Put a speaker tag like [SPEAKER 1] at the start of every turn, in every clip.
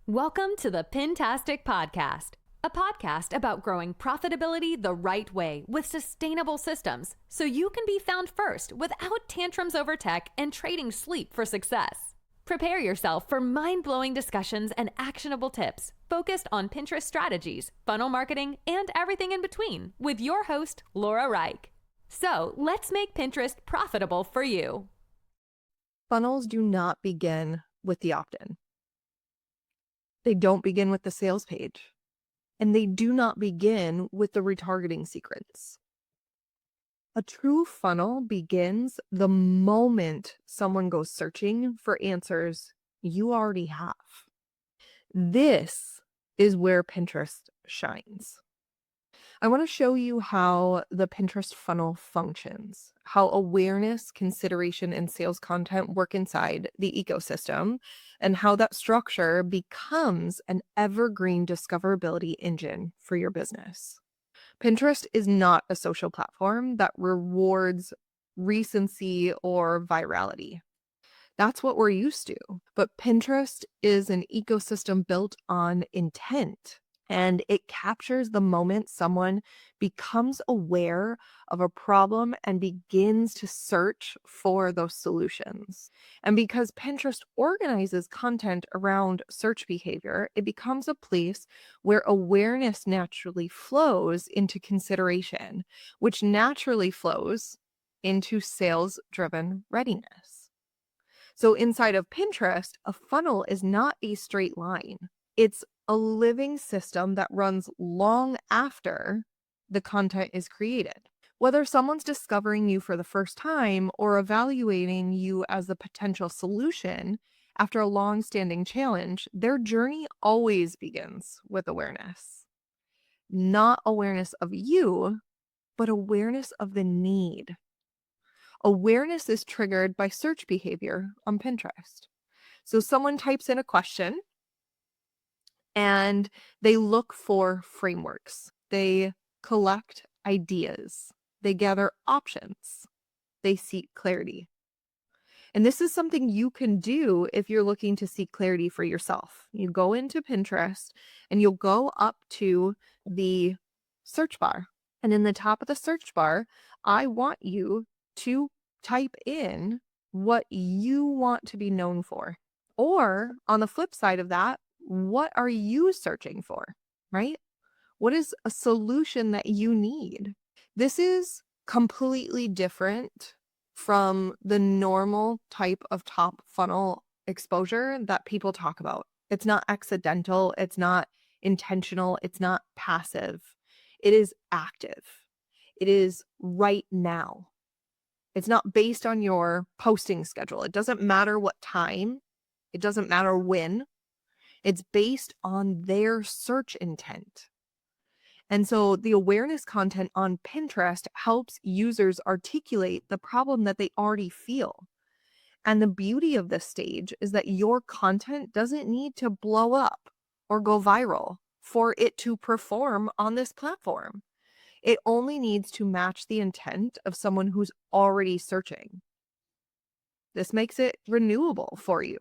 [SPEAKER 1] Welcome to the Pintastic Podcast, a podcast about growing profitability the right way with sustainable systems so you can be found first without tantrums over tech and trading sleep for success. Prepare yourself for mind-blowing discussions and actionable tips focused on Pinterest strategies, funnel marketing, and everything in between with your host, Laura Reich. So let's make Pinterest profitable for you.
[SPEAKER 2] Funnels do not begin with the opt-in. They don't begin with the sales page. And they do not begin with the retargeting secrets. A true funnel begins the moment someone goes searching for answers you already have. This is where Pinterest shines. I want to show you how the Pinterest funnel functions, how awareness, consideration, and sales content work inside the ecosystem, and how that structure becomes an evergreen discoverability engine for your business. Pinterest is not a social platform that rewards recency or virality. That's what we're used to. But Pinterest is an ecosystem built on intent. And it captures the moment someone becomes aware of a problem and begins to search for those solutions. And because Pinterest organizes content around search behavior, it becomes a place where awareness naturally flows into consideration, which naturally flows into sales-driven readiness. So inside of Pinterest, a funnel is not a straight line. It's a living system that runs long after the content is created. Whether someone's discovering you for the first time or evaluating you as a potential solution after a long-standing challenge, their journey always begins with awareness. Not awareness of you, but awareness of the need. Awareness is triggered by search behavior on Pinterest. So someone types in a question and they look for frameworks. They collect ideas. They gather options. They seek clarity. And this is something you can do if you're looking to seek clarity for yourself. You go into Pinterest and you'll go up to the search bar. And in the top of the search bar, I want you to type in what you want to be known for. Or on the flip side of that, what are you searching for, right? What is a solution that you need? This is completely different from the normal type of top funnel exposure that people talk about. It's not accidental. It's not intentional. It's not passive. It is active. It is right now. It's not based on your posting schedule. It doesn't matter what time. It doesn't matter when. It's based on their search intent. And so the awareness content on Pinterest helps users articulate the problem that they already feel. And the beauty of this stage is that your content doesn't need to blow up or go viral for it to perform on this platform. It only needs to match the intent of someone who's already searching. This makes it renewable for you.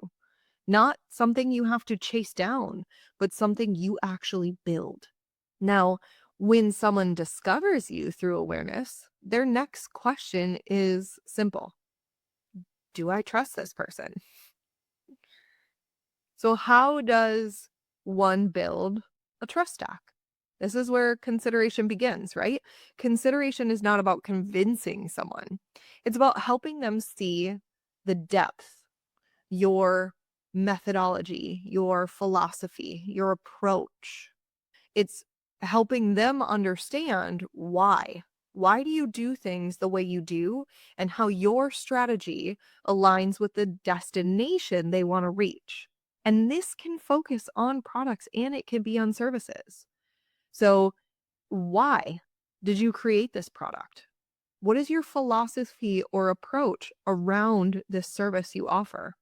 [SPEAKER 2] Not something you have to chase down, but something you actually build. Now, when someone discovers you through awareness, their next question is simple. Do I trust this person? So how does one build a trust stack? This is where consideration begins, right? Consideration is not about convincing someone. It's about helping them see the depth, your methodology, your philosophy, your approach. It's helping them understand why. Why do you do things the way you do and how your strategy aligns with the destination they want to reach. And this can focus on products and it can be on services. So why did you create this product? What is your philosophy or approach around this service you offer?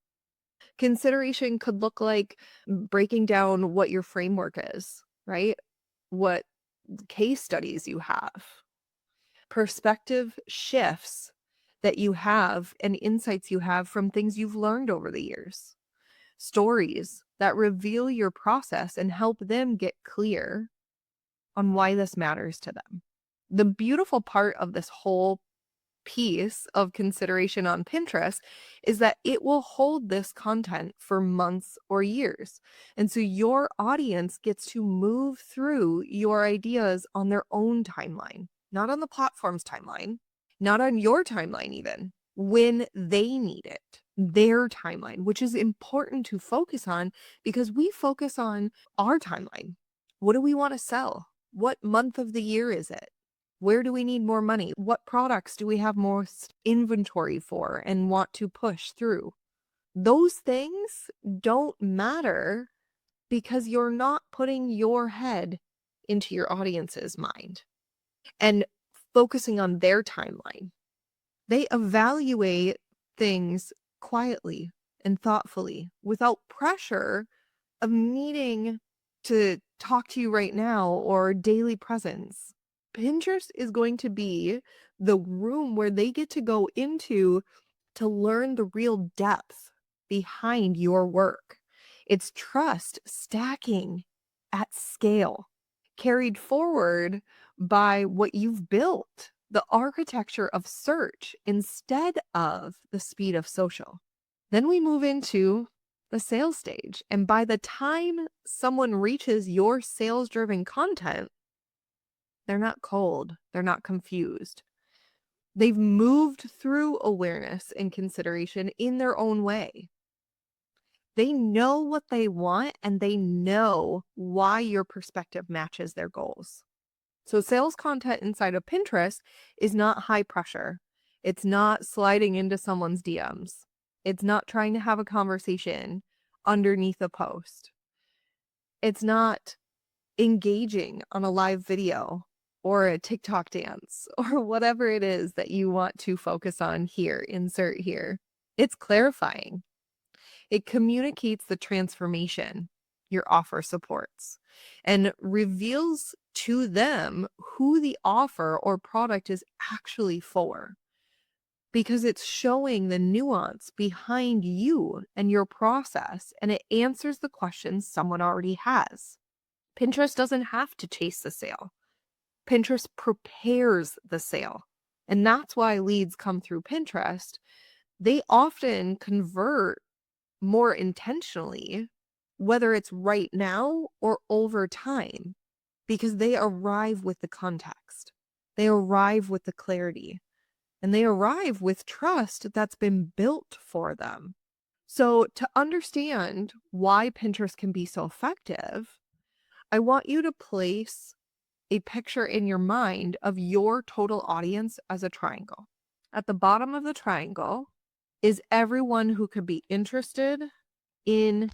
[SPEAKER 2] Consideration could look like breaking down what your framework is, right? What case studies you have, perspective shifts that you have and insights you have from things you've learned over the years. stories that reveal your process and help them get clear on why this matters to them. The beautiful part of this whole piece of consideration on Pinterest is that it will hold this content for months or years. And so your audience gets to move through your ideas on their own timeline, not on the platform's timeline, not on your timeline, even when they need it, their timeline, which is important to focus on because we focus on our timeline. What do we want to sell? What month of the year is it? Where do we need more money? What products do we have most inventory for and want to push through? Those things don't matter because you're not putting your head into your audience's mind and focusing on their timeline. They evaluate things quietly and thoughtfully without pressure of needing to talk to you right now or daily presence. Pinterest is going to be the room where they get to go into to learn the real depth behind your work. It's trust stacking at scale, carried forward by what you've built, the architecture of search instead of the speed of social. Then we move into the sales stage. And by the time someone reaches your sales-driven content, they're not cold. They're not confused. They've moved through awareness and consideration in their own way. They know what they want and they know why your perspective matches their goals. So sales content inside of Pinterest is not high pressure. It's not sliding into someone's DMs. It's not trying to have a conversation underneath a post. It's not engaging on a live video or a TikTok dance or whatever it is that you want to focus on here, insert here. It's clarifying. It communicates the transformation your offer supports and reveals to them who the offer or product is actually for, because it's showing the nuance behind you and your process, and it answers the questions someone already has. Pinterest doesn't have to chase the sale. Pinterest prepares the sale. And that's why leads come through Pinterest. They often convert more intentionally, whether it's right now or over time, because they arrive with the context. They arrive with the clarity. And they arrive with trust that's been built for them. So to understand why Pinterest can be so effective, I want you to place a picture in your mind of your total audience as a triangle. At the bottom of the triangle is everyone who could be interested in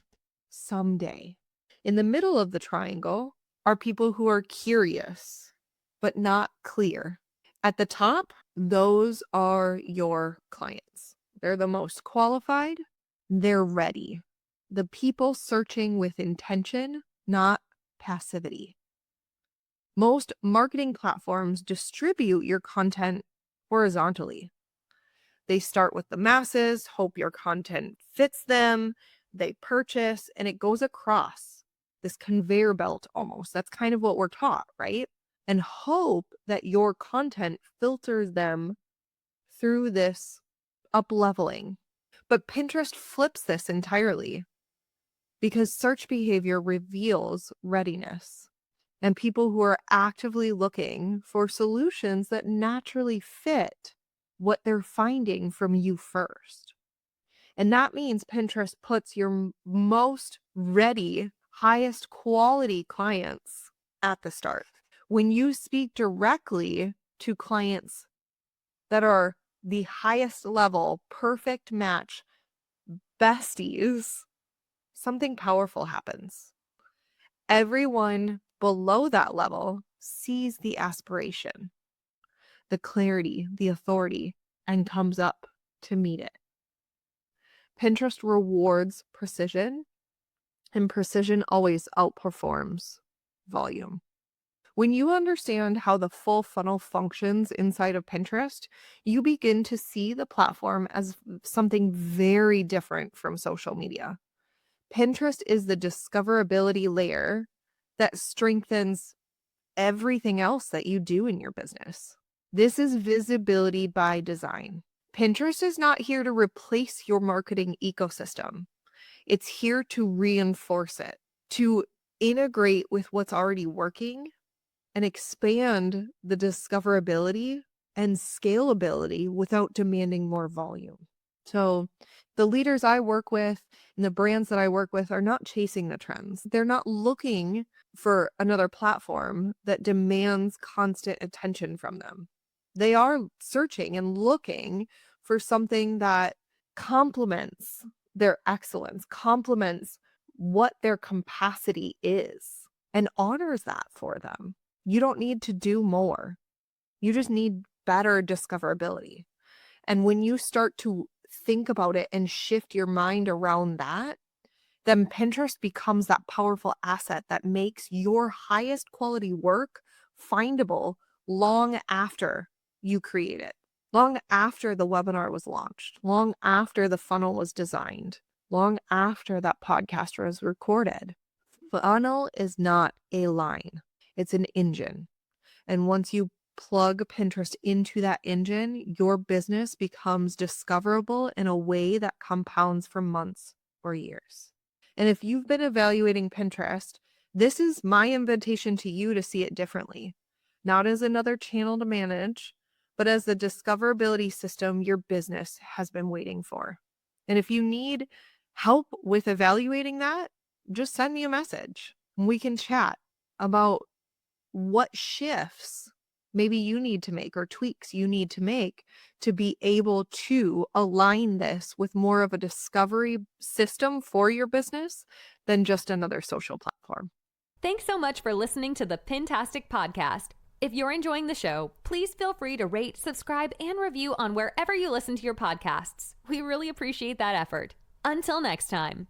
[SPEAKER 2] someday. In the middle of the triangle are people who are curious, but not clear. At the top, those are your clients. They're the most qualified. They're ready. The people searching with intention, not passivity. Most marketing platforms distribute your content horizontally. They start with the masses, hope your content fits them, they purchase, and it goes across this conveyor belt almost. That's kind of what we're taught, right? And hope that your content filters them through this up-leveling. But Pinterest flips this entirely because search behavior reveals readiness and people who are actively looking for solutions that naturally fit what they're finding from you first. And that means Pinterest puts your most ready, highest quality clients at the start. When you speak directly to clients that are the highest level, perfect match, besties, something powerful happens. Everyone below that level sees the aspiration, the clarity, the authority, and comes up to meet it. Pinterest rewards precision, and precision always outperforms volume. When you understand how the full funnel functions inside of Pinterest, you begin to see the platform as something very different from social media. Pinterest is the discoverability layer that strengthens everything else that you do in your business. This is visibility by design. Pinterest is not here to replace your marketing ecosystem. It's here to reinforce it, to integrate with what's already working and expand the discoverability and scalability without demanding more volume. So the leaders I work with and the brands that I work with are not chasing the trends. They're not looking for another platform that demands constant attention from them. They are searching and looking for something that complements their excellence, complements what their capacity is, and honors that for them. You don't need to do more. You just need better discoverability. And when you start to think about it and shift your mind around that, then Pinterest becomes that powerful asset that makes your highest quality work findable long after you create it, long after the webinar was launched, long after the funnel was designed, long after that podcast was recorded. Funnel is not a line, it's an engine. And once you plug Pinterest into that engine, your business becomes discoverable in a way that compounds for months or years. And if you've been evaluating Pinterest, this is my invitation to you to see it differently, not as another channel to manage, but as the discoverability system your business has been waiting for. And if you need help with evaluating that, just send me a message and we can chat about what shifts maybe you need to make or tweaks you need to make to be able to align this with more of a discovery system for your business than just another social platform.
[SPEAKER 1] Thanks so much for listening to the Pintastic Podcast. If you're enjoying the show, please feel free to rate, subscribe, and review on wherever you listen to your podcasts. We really appreciate that effort. Until next time.